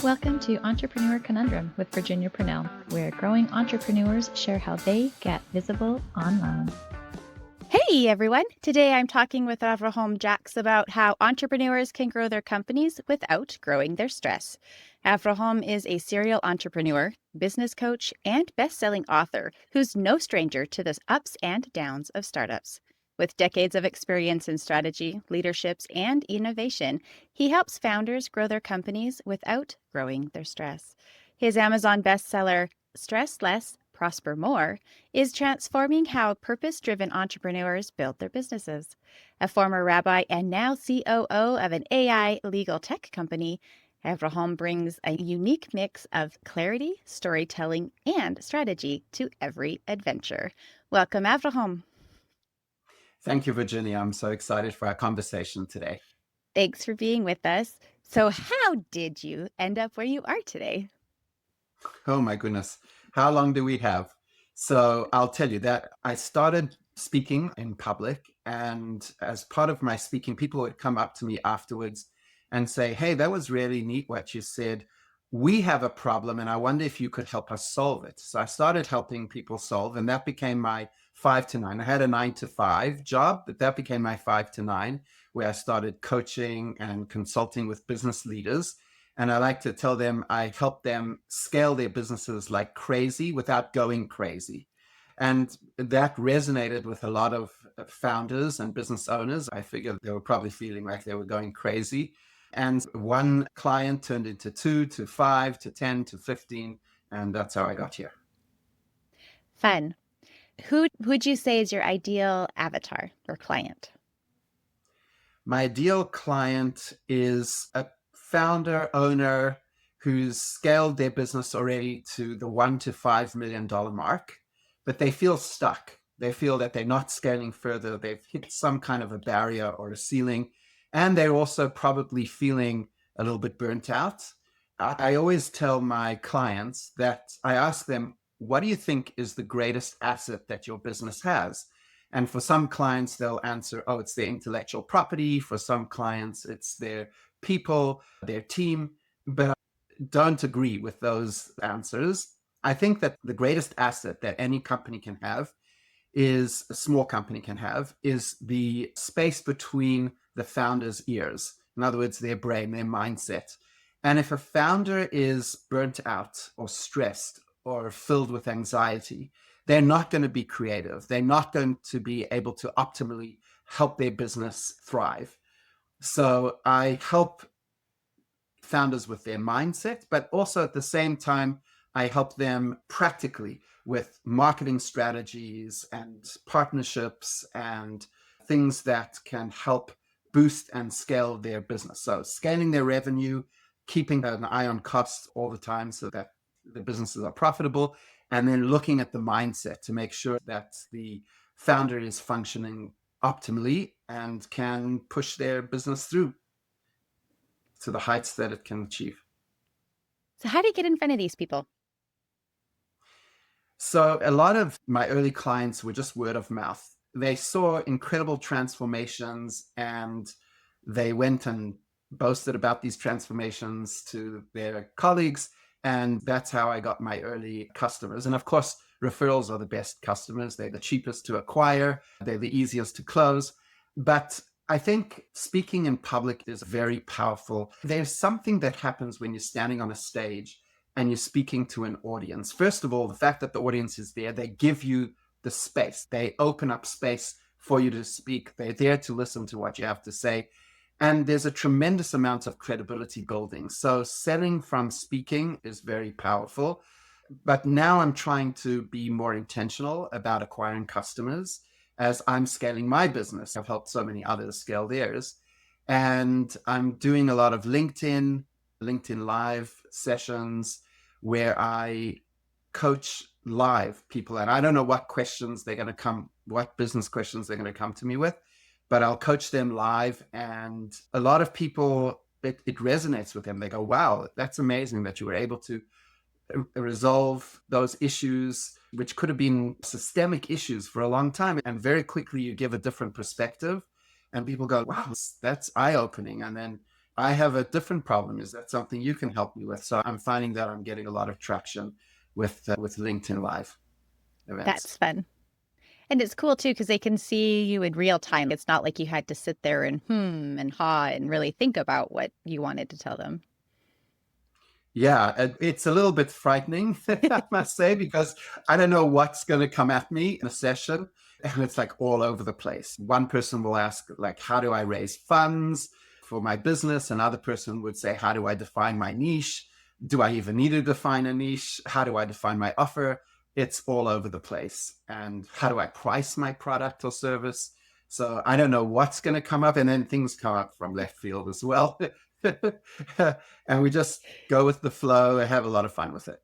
Welcome to Entrepreneur Conundrum with Virginia Purnell, where growing entrepreneurs share how they get visible online. Hey everyone! Today I'm talking with Avrohom Jacks about how entrepreneurs can grow their companies without growing their stress. Avrohom is a serial entrepreneur, business coach, and best-selling author who's no stranger to the ups and downs of startups. With decades of experience in strategy, leadership, and innovation, he helps founders grow their companies without growing their stress. His Amazon bestseller, Stress Less, Prosper More, is transforming how purpose-driven entrepreneurs build their businesses. A former rabbi and now COO of an AI legal tech company, Avrohom brings a unique mix of clarity, storytelling, and strategy to every adventure. Welcome, Avrohom. Thank you, Virginia. I'm so excited for our conversation today. Thanks for being with us. So how did you end up where you are today? Oh my goodness. How long do we have? So I'll tell you that I started speaking in public, and as part of my speaking, people would come up to me afterwards and say, "Hey, that was really neat what you said. We have a problem, and I wonder if you could help us solve it." So I started helping people solve, and that became my 5 to 9. I had a 9 to 5 job, but that became my 5 to 9, where I started coaching and consulting with business leaders. And I like to tell them I help them scale their businesses like crazy without going crazy. And that resonated with a lot of founders and business owners. I figured they were probably feeling like they were going crazy. And one client turned into 2 to 5 to 10 to 15. And that's how I got here. Fun. Who would you say is your ideal avatar or client? My ideal client is a founder, owner who's scaled their business already to the $1 to $5 million mark, but they feel stuck. They feel that they're not scaling further. They've hit some kind of a barrier or a ceiling, and they're also probably feeling a little bit burnt out. I always tell my clients that I ask them, what do you think is the greatest asset that your business has? And for some clients, they'll answer, oh, it's their intellectual property. For some clients, it's their people, their team. But I don't agree with those answers. I think that the greatest asset that any company can have is a small company can have is the space between the founder's ears. In other words, their brain, their mindset. And if a founder is burnt out or stressed or filled with anxiety, they're not going to be creative. They're not going to be able to optimally help their business thrive. So I help founders with their mindset, but also at the same time, I help them practically with marketing strategies and partnerships and things that can help boost and scale their business. So scaling their revenue, keeping an eye on costs all the time so that the businesses are profitable, and then looking at the mindset to make sure that the founder is functioning optimally and can push their business through to the heights that it can achieve. So how do you get in front of these people? So a lot of my early clients were just word of mouth. They saw incredible transformations and they went and boasted about these transformations to their colleagues. And that's how I got my early customers. And of course, referrals are the best customers. They're the cheapest to acquire. They're the easiest to close. But I think speaking in public is very powerful. There's something that happens when you're standing on a stage and you're speaking to an audience. First of all, the fact that the audience is there, they give you the space. They open up space for you to speak. They're there to listen to what you have to say. And there's a tremendous amount of credibility building. So selling from speaking is very powerful. But now I'm trying to be more intentional about acquiring customers as I'm scaling my business. I've helped so many others scale theirs. And I'm doing a lot of LinkedIn Live sessions where I coach live people. And I don't know what questions they're going to come, what business questions they're going to come to me with, but I'll coach them live. And a lot of people, it resonates with them. They go, wow, that's amazing that you were able to resolve those issues, which could have been systemic issues for a long time. And very quickly you give a different perspective and people go, wow, that's eye-opening. And then I have a different problem. Is that something you can help me with? So I'm finding that I'm getting a lot of traction with LinkedIn Live events. That's fun. And it's cool too because they can see you in real time. It's not like you had to sit there and and ha and really think about what you wanted to tell them. Yeah, it's a little bit frightening, I must say, because I don't know what's going to come at me in a session. And it's like all over the place. One person will ask, like, how do I raise funds for my business? Another person would say, how do I define my niche? Do I even need to define a niche? How do I define my offer? It's all over the place. And how do I price my product or service? So I don't know what's going to come up. And then things come up from left field as well. And we just go with the flow and have a lot of fun with it.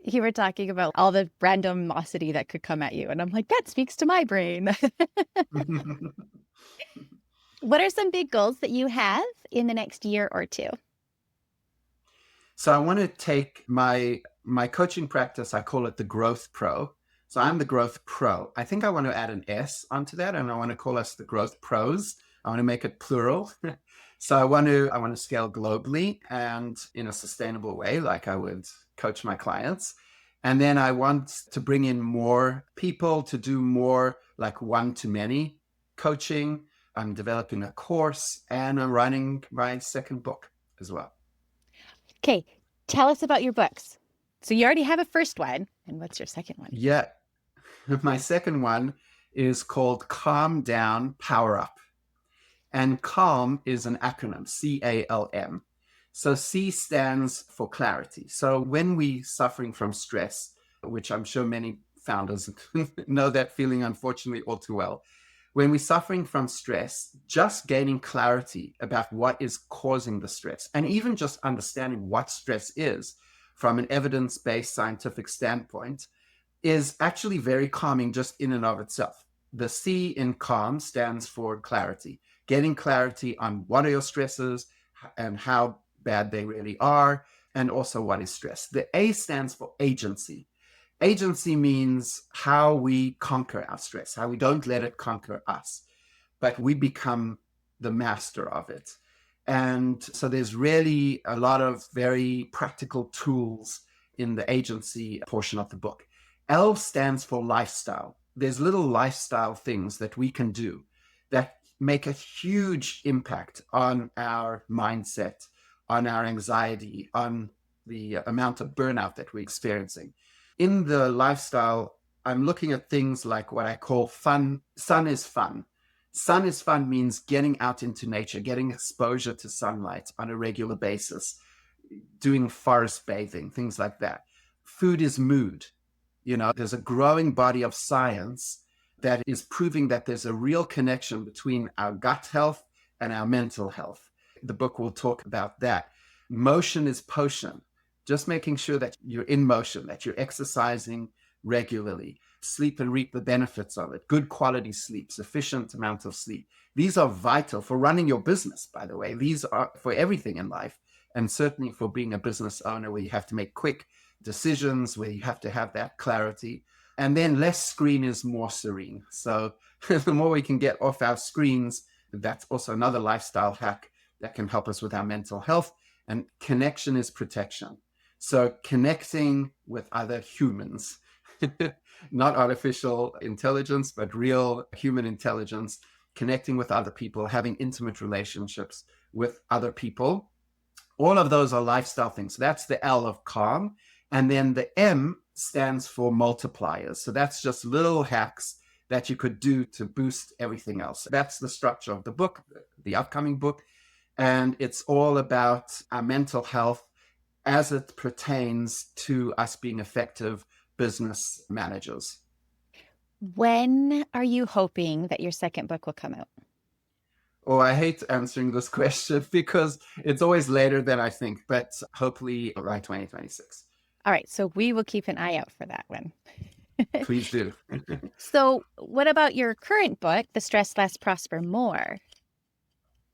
You were talking about all the randomosity that could come at you. And I'm like, that speaks to my brain. What are some big goals that you have in the next year or two? So I want to take my coaching practice, I call it the Growth Pro. So I'm the Growth Pro. I think I want to add an S onto that, and I want to call us the Growth Pros. I want to make it plural. So I want to scale globally and in a sustainable way, like I would coach my clients. And then I want to bring in more people to do more like one-to-many coaching. I'm developing a course and I'm writing my second book as well. Okay, tell us about your books. So you already have a first one. And what's your second one? Yeah. My second one is called Calm Down, Power Up. And CALM is an acronym, CALM. So C stands for clarity. So when we suffering from stress, which I'm sure many founders know that feeling, unfortunately, all too well. When we're suffering from stress, just gaining clarity about what is causing the stress, and even just understanding what stress is from an evidence-based scientific standpoint, is actually very calming just in and of itself. The C in calm stands for clarity, getting clarity on what are your stresses and how bad they really are, and also what is stress. The A stands for agency. Agency means how we conquer our stress, how we don't let it conquer us, but we become the master of it. And so there's really a lot of very practical tools in the agency portion of the book. L stands for lifestyle. There's little lifestyle things that we can do that make a huge impact on our mindset, on our anxiety, on the amount of burnout that we're experiencing. In the lifestyle, I'm looking at things like what I call fun. Sun is fun. Sun is fun means getting out into nature, getting exposure to sunlight on a regular basis, doing forest bathing, things like that. Food is mood. There's a growing body of science that is proving that there's a real connection between our gut health and our mental health. The book will talk about that. Motion is potion. Just making sure that you're in motion, that you're exercising regularly. Sleep and reap the benefits of it. Good quality sleep, sufficient amount of sleep. These are vital for running your business, by the way. These are for everything in life, and certainly for being a business owner where you have to make quick decisions, where you have to have that clarity. And then less screen is more serene. So the more we can get off our screens, that's also another lifestyle hack that can help us with our mental health. And connection is protection. So connecting with other humans, not artificial intelligence, but real human intelligence, connecting with other people, having intimate relationships with other people. All of those are lifestyle things. So that's the L of calm. And then the M stands for multipliers. So that's just little hacks that you could do to boost everything else. That's the structure of the book, the upcoming book. And it's all about our mental health as it pertains to us being effective business managers. When are you hoping that your second book will come out? Oh, I hate answering this question because it's always later than I think, but hopefully by 2026. All right, so we will keep an eye out for that one. Please do. So what about your current book, The Stress Less, Prosper More?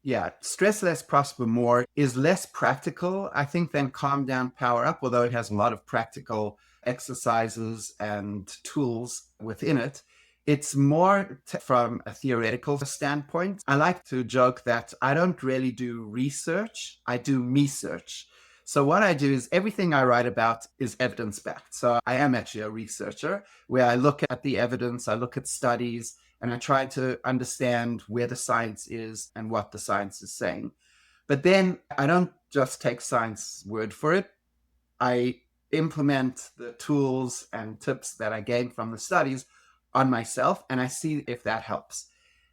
Yeah, Stress Less, Prosper More is less practical, I think, than Calm Down, Power Up, although it has a lot of practical exercises and tools within it. It's more from a theoretical standpoint. I like to joke that I don't really do research, I do me search. So what I do is everything I write about is evidence backed. So I am actually a researcher where I look at the evidence, I look at studies, and I try to understand where the science is and what the science is saying. But then I don't just take science word for it. I implement the tools and tips that I gained from the studies on myself, and I see if that helps.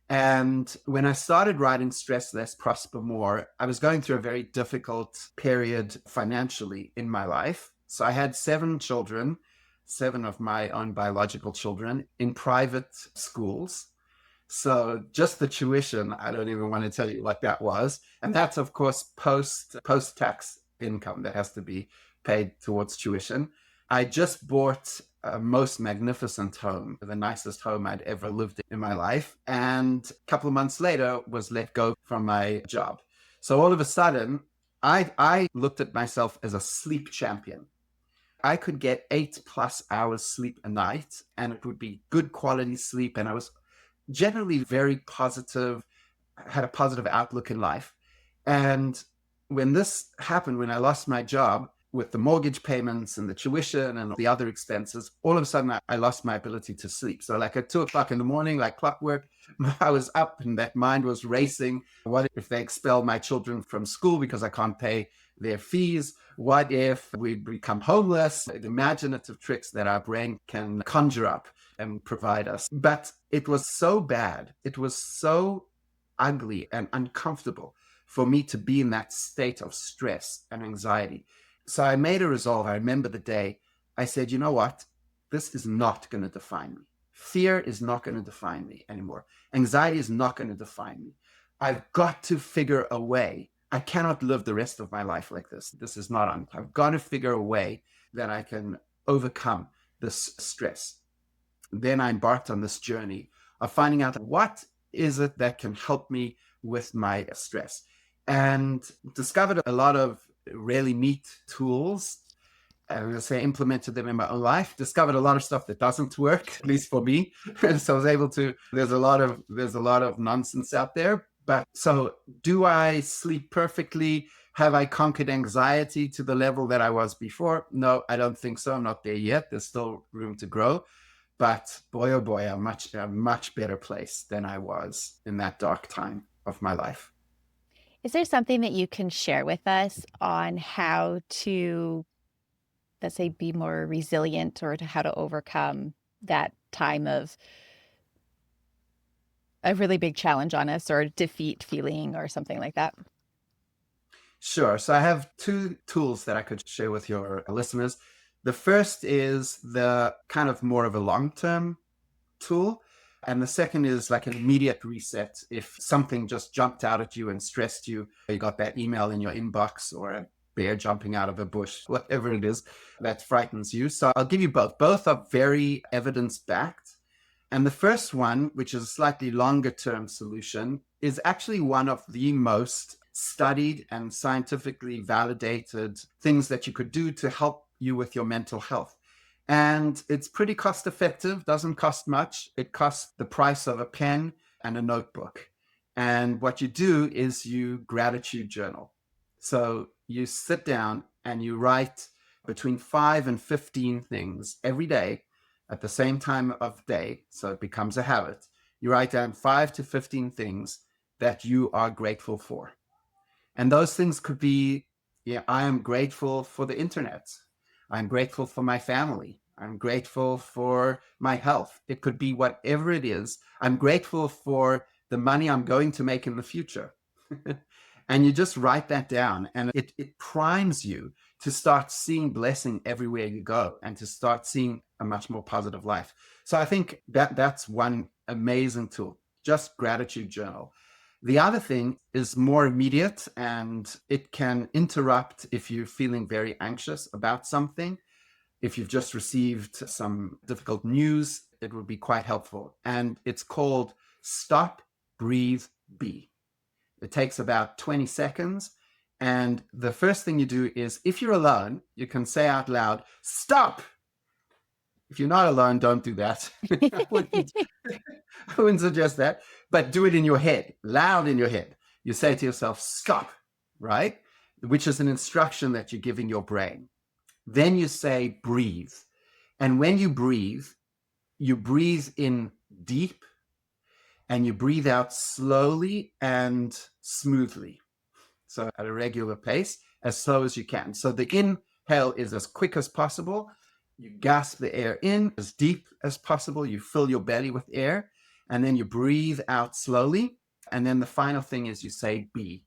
And when I started writing Stress Less, Prosper More, I was going through a very difficult period financially in my life. So I had 7 children, 7 of my own biological children in private schools. So just the tuition, I don't even want to tell you what that was. And that's, of course, post tax income that has to be paid towards tuition. I just bought a most magnificent home, the nicest home I'd ever lived in my life. And a couple of months later was let go from my job. So all of a sudden, I looked at myself as a sleep champion. I could get 8+ hours sleep a night, and it would be good quality sleep. And I was generally very positive, had a positive outlook in life. And when this happened, when I lost my job with the mortgage payments and the tuition and the other expenses, all of a sudden I lost my ability to sleep. So like at 2 o'clock in the morning, like clockwork, I was up and that mind was racing. What if they expel my children from school because I can't pay their fees? What if we become homeless? The imaginative tricks that our brain can conjure up and provide us. But it was so bad. It was so ugly and uncomfortable for me to be in that state of stress and anxiety. So I made a resolve. I remember the day I said, you know what? This is not going to define me. Fear is not going to define me anymore. Anxiety is not going to define me. I've got to figure a way. I cannot live the rest of my life like this. This is not on. I've got to figure a way that I can overcome this stress. Then I embarked on this journey of finding out what is it that can help me with my stress, and discovered a lot of really neat tools. I'm going to say implemented them in my own life, discovered a lot of stuff that doesn't work, at least for me. So I was able to, there's a lot of nonsense out there. But so do I sleep perfectly? Have I conquered anxiety to the level that I was before? No, I don't think so. I'm not there yet. There's still room to grow. But boy, oh boy, I'm a much better place than I was in that dark time of my life. Is there something that you can share with us on how to, let's say, be more resilient, or to how to overcome that time of a really big challenge on us, or defeat feeling, or something like that? Sure. So I have 2 tools that I could share with your listeners. The first is the kind of more of a long-term tool. And the second is like an immediate reset. If something just jumped out at you and stressed you, you got that email in your inbox or a bear jumping out of a bush, whatever it is that frightens you. So I'll give you both. Both are very evidence-backed. And the first one, which is a slightly longer term solution, is actually one of the most studied and scientifically validated things that you could do to help you with your mental health. And it's pretty cost effective, doesn't cost much. It costs the price of a pen and a notebook. And what you do is you gratitude journal. So you sit down and you write between 5 and 15 things every day at the same time of day. So it becomes a habit. You write down 5 to 15 things that you are grateful for. And those things could be, yeah, I am grateful for the internet. I'm grateful for my family. I'm grateful for my health. It could be whatever it is. I'm grateful for the money I'm going to make in the future. And you just write that down, and it primes you to start seeing blessing everywhere you go and to start seeing a much more positive life. So I think that's one amazing tool, just gratitude journal. The other thing is more immediate, and it can interrupt if you're feeling very anxious about something. If you've just received some difficult news, it would be quite helpful. And it's called Stop, Breathe, Be. It takes about 20 seconds. And the first thing you do is, if you're alone, you can say out loud, stop. If you're not alone, don't do that. I wouldn't suggest that, but do it in your head, loud in your head. You say to yourself, stop, right? Which is an instruction that you're giving your brain. Then you say, breathe. And when you breathe in deep and you breathe out slowly and smoothly. So at a regular pace, as slow as you can. So the inhale is as quick as possible. You gasp the air in as deep as possible. You fill your belly with air, and then you breathe out slowly. And then the final thing is you say be.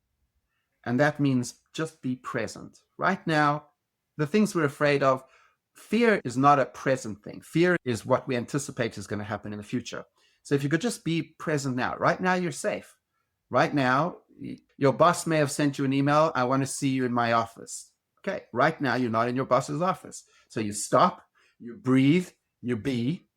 And that means just be present. Right now, the things we're afraid of, fear is not a present thing. Fear is what we anticipate is going to happen in the future. So if you could just be present now, right now you're safe. Right now, your boss may have sent you an email. I want to see you in my office. Okay, right now you're not in your boss's office. So you stop, you breathe, you be,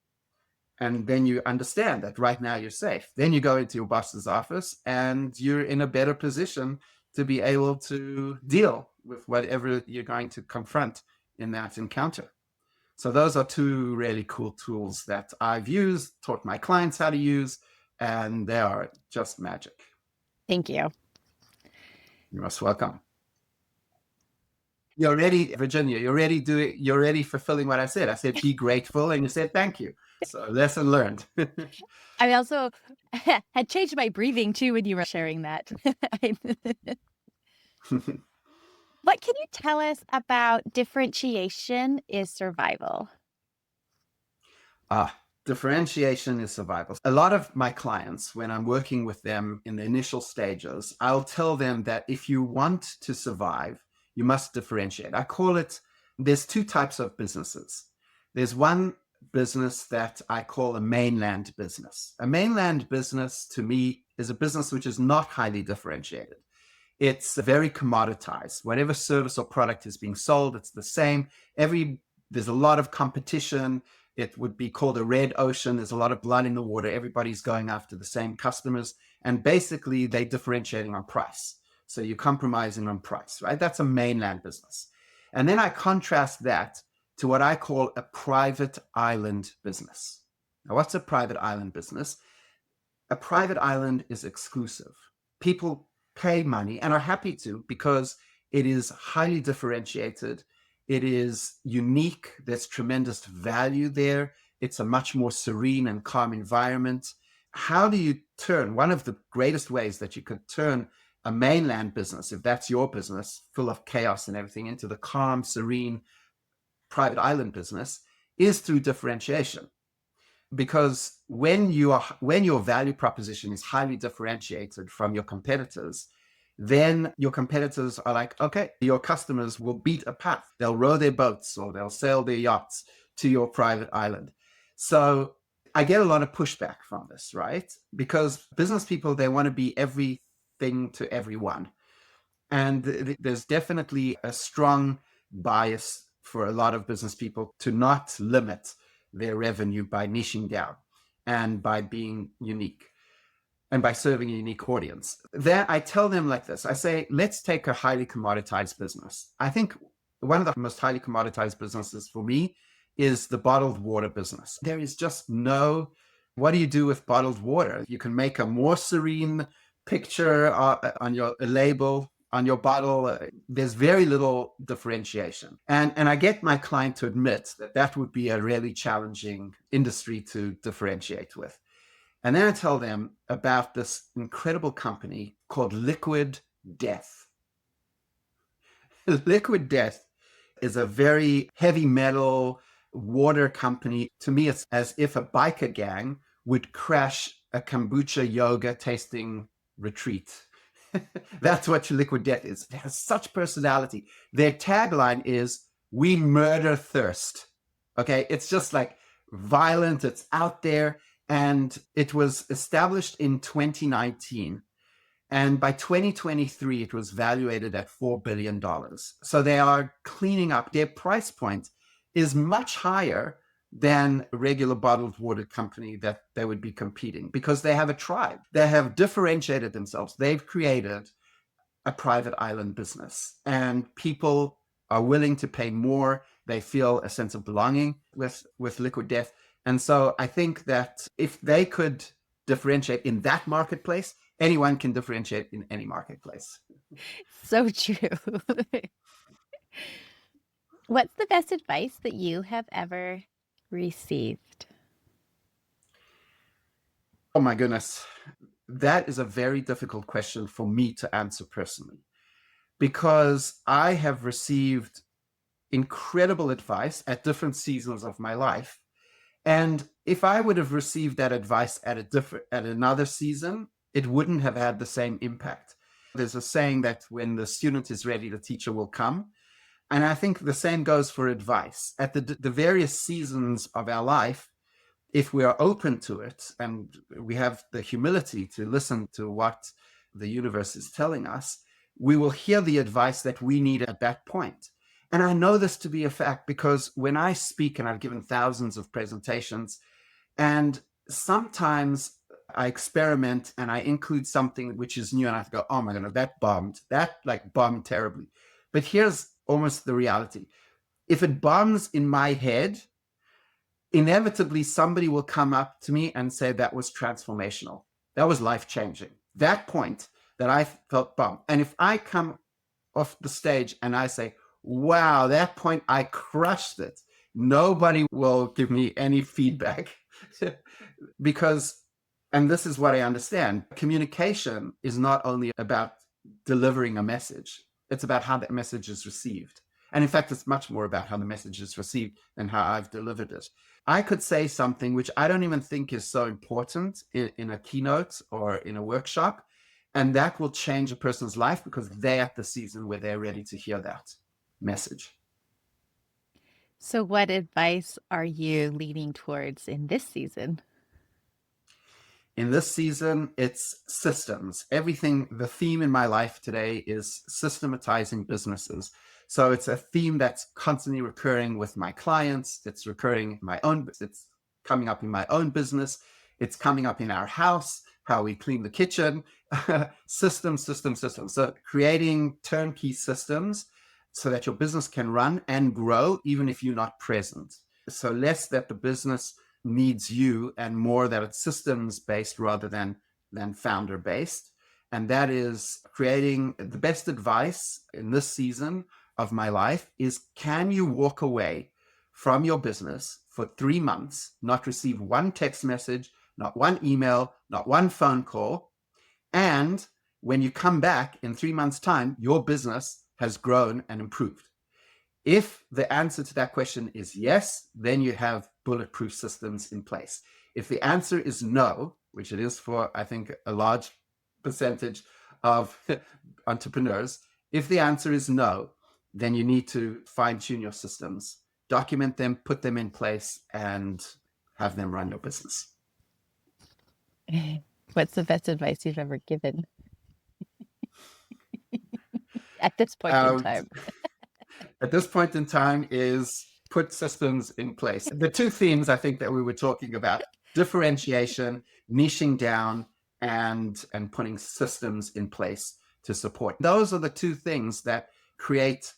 and then you understand that right now you're safe. Then you go into your boss's office and you're in a better position to be able to deal with whatever you're going to confront in that encounter. So those are two really cool tools that I've used, taught my clients how to use, and they are just magic. Thank you. You're most welcome. You're ready, Virginia. You're already fulfilling what I said. I said, be grateful. And you said, thank you. So lesson learned. I also had changed my breathing too when you were sharing that. What can you tell us about differentiation is survival? Differentiation is survival. A lot of my clients, when I'm working with them in the initial stages, I'll tell them that if you want to survive, you must differentiate. I call it, there's two types of businesses. There's one business that I call a mainland business. A mainland business to me is a business which is not highly differentiated. It's very commoditized. Whatever service or product is being sold, it's the same. There's a lot of competition. It would be called a red ocean. There's a lot of blood in the water. Everybody's going after the same customers. And basically, they're differentiating on price. So you're compromising on price, right? That's a mainland business. And then I contrast that to what I call a private island business. Now, what's a private island business? A private island is exclusive. People pay money and are happy to because it is highly differentiated. It is unique. There's tremendous value there. It's a much more serene and calm environment. How do you turn one of the greatest ways that you could turn a mainland business, if that's your business, full of chaos and everything, into the calm, serene private island business is through differentiation. Because when your value proposition is highly differentiated from your competitors, then your competitors are like, okay, your customers will beat a path. They'll row their boats or they'll sail their yachts to your private island. So I get a lot of pushback from this, right? Because business people, they want to be everything to everyone. And there's definitely a strong bias for a lot of business people to not limit their revenue by niching down and by being unique and by serving a unique audience. Then I tell them like this. I say, let's take a highly commoditized business. I think one of the most highly commoditized businesses for me is the bottled water business. There is just what do you do with bottled water? You can make a more serene picture on your label, on your bottle. There's very little differentiation. And I get my client to admit that would be a really challenging industry to differentiate with. And then I tell them about this incredible company called Liquid Death. Liquid Death is a very heavy metal water company. To me, it's as if a biker gang would crash a kombucha yoga tasting retreat. That's what Liquid Death is. It has such personality. Their tagline is, we murder thirst. Okay, it's just like violent, it's out there. And it was established in 2019. And by 2023, it was valuated at $4 billion. So they are cleaning up. Their price point is much higher than a regular bottled water company that they would be competing because they have a tribe. They have differentiated themselves. They've created a private island business and people are willing to pay more. They feel a sense of belonging with Liquid Death. And so I think that if they could differentiate in that marketplace, anyone can differentiate in any marketplace. So true. What's the best advice that you have ever received? Oh my goodness. That is a very difficult question for me to answer personally, because I have received incredible advice at different seasons of my life. And if I would have received that advice at another season, it wouldn't have had the same impact. There's a saying that when the student is ready, the teacher will come. And I think the same goes for advice. At the various seasons of our life, if we are open to it and we have the humility to listen to what the universe is telling us, we will hear the advice that we need at that point. And I know this to be a fact because when I speak, and I've given thousands of presentations, and sometimes I experiment and I include something which is new, and I go, oh my God, that bombed. That like bombed terribly. But here's almost the reality. If it bombs in my head, inevitably somebody will come up to me and say that was transformational. That was life-changing. That point that I felt bummed. And if I come off the stage and I say, wow, that point, I crushed it, nobody will give me any feedback because, and this is what I understand, communication is not only about delivering a message, it's about how that message is received. And in fact, it's much more about how the message is received than how I've delivered it. I could say something which I don't even think is so important in a keynote or in a workshop, and that will change a person's life because they're at the season where they're ready to hear that message. So, what advice are you leaning towards in this season? In this season, it's systems. Everything, the theme in my life today is systematizing businesses. So it's a theme that's constantly recurring with my clients. It's recurring in my own, it's coming up in my own business. It's coming up in our house, how we clean the kitchen, system. So creating turnkey systems so that your business can run and grow, even if you're not present. So less that the business needs you and more that it's systems based rather than founder based. And that is creating the best advice in this season of my life is, can you walk away from your business for 3 months, not receive one text message, not one email, not one phone call, and when you come back in 3 months' time, your business has grown and improved? If the answer to that question is yes, then you have bulletproof systems in place. If the answer is no, which it is for, I think, a large percentage of entrepreneurs, if the answer is no, then you need to fine-tune your systems, document them, put them in place, and have them run your business. What's the best advice you've ever given at this point in time? At this point in time is put systems in place. The two themes I think that we were talking about, differentiation, niching down, and putting systems in place to support. Those are the two things that create,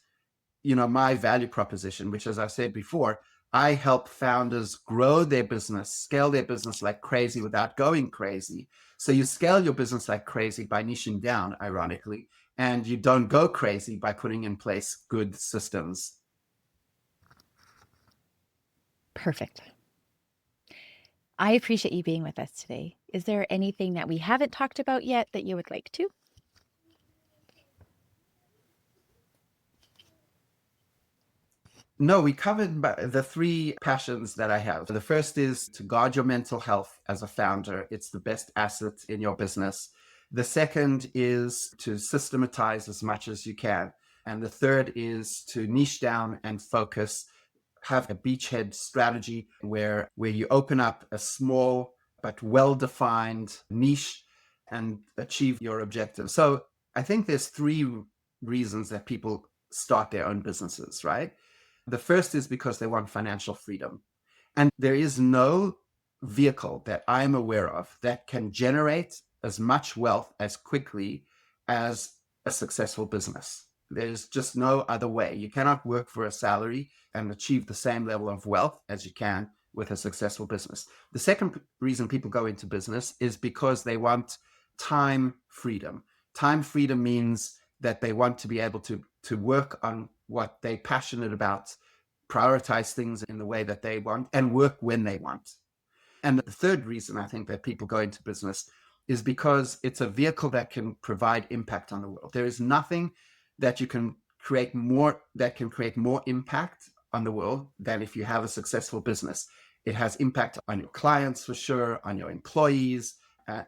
my value proposition, which, as I said before, I help founders grow their business, scale their business like crazy without going crazy. So you scale your business like crazy by niching down, ironically, and you don't go crazy by putting in place good systems. Perfect. I appreciate you being with us today. Is there anything that we haven't talked about yet that you would like to? No, we covered the three passions that I have. The first is to guard your mental health as a founder. It's the best asset in your business. The second is to systematize as much as you can. And the third is to niche down and focus, have a beachhead strategy where you open up a small but well-defined niche and achieve your objective. So I think there's three reasons that people start their own businesses, right? The first is because they want financial freedom. And there is no vehicle that I'm aware of that can generate as much wealth as quickly as a successful business. There's just no other way. You cannot work for a salary and achieve the same level of wealth as you can with a successful business. The second reason people go into business is because they want time freedom. Time freedom means that they want to be able to work on what they're passionate about, prioritize things in the way that they want, and work when they want. And the third reason I think that people go into business is because it's a vehicle that can provide impact on the world. There is nothing that you can create more impact on the world than if you have a successful business. It has impact on your clients for sure, on your employees,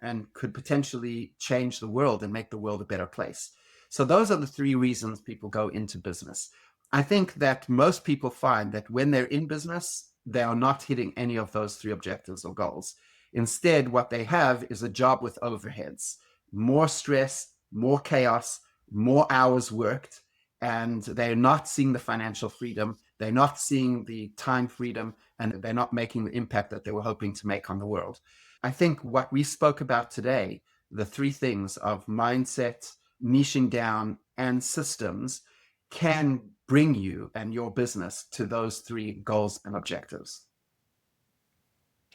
and could potentially change the world and make the world a better place. So those are the three reasons people go into business. I think that most people find that when they're in business, they are not hitting any of those three objectives or goals. Instead, what they have is a job with overheads, more stress, more chaos, more hours worked, and they're not seeing the financial freedom, they're not seeing the time freedom, and they're not making the impact that they were hoping to make on the world. I think what we spoke about today, the three things of mindset, niching down, and systems, can bring you and your business to those three goals and objectives.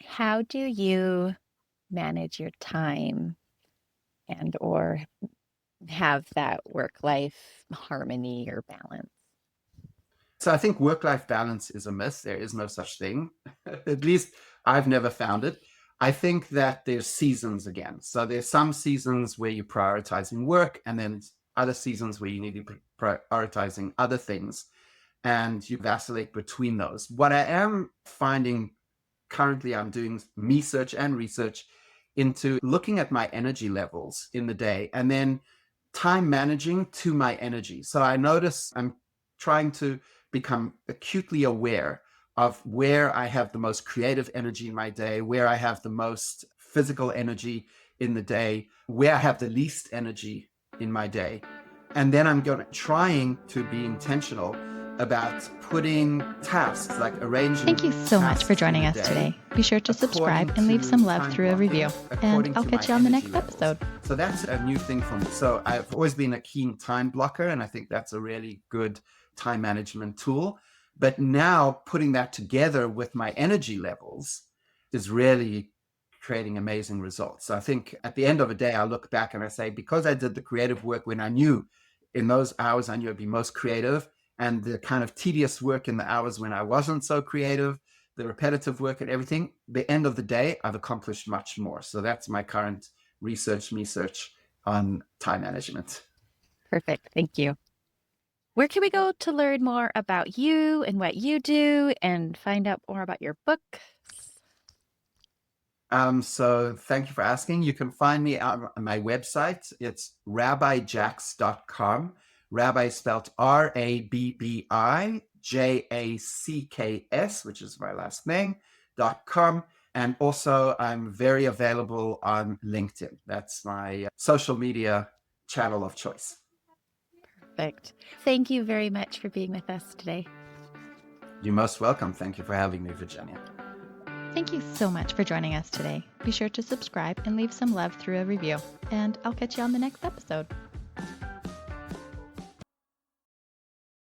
How do you manage your time and or have that work-life harmony or balance? So I think work-life balance is a myth. There is no such thing. At least I've never found it. I think that there's seasons again. So there's some seasons where you're prioritizing work, and then other seasons where you need to be prioritizing other things, and you vacillate between those. What I am finding currently, I'm doing research into looking at my energy levels in the day and then time managing to my energy. So I notice I'm trying to become acutely aware of where I have the most creative energy in my day, where I have the most physical energy in the day, where I have the least energy in my day. And then I'm trying to be intentional about putting tasks, like arranging. Thank you so much for joining us today. Be sure to subscribe and leave some love through a review. And I'll catch you on the next episode. So that's a new thing for me. So I've always been a keen time blocker, and I think that's a really good time management tool. But now putting that together with my energy levels is really creating amazing results. So I think at the end of the day, I look back and I say, because I did the creative work when I knew in those hours I knew I'd be most creative, and the kind of tedious work in the hours when I wasn't so creative, the repetitive work and everything, the end of the day, I've accomplished much more. So that's my current research on time management. Perfect. Thank you. Where can we go to learn more about you and what you do and find out more about your book? So thank you for asking. You can find me on my website. It's rabbijacks.com. Rabbi spelled RABBIJACKS, which is my last name, .com. And also, I'm very available on LinkedIn. That's my social media channel of choice. Perfect. Thank you very much for being with us today. You're most welcome. Thank you for having me, Virginia. Thank you so much for joining us today. Be sure to subscribe and leave some love through a review. And I'll catch you on the next episode.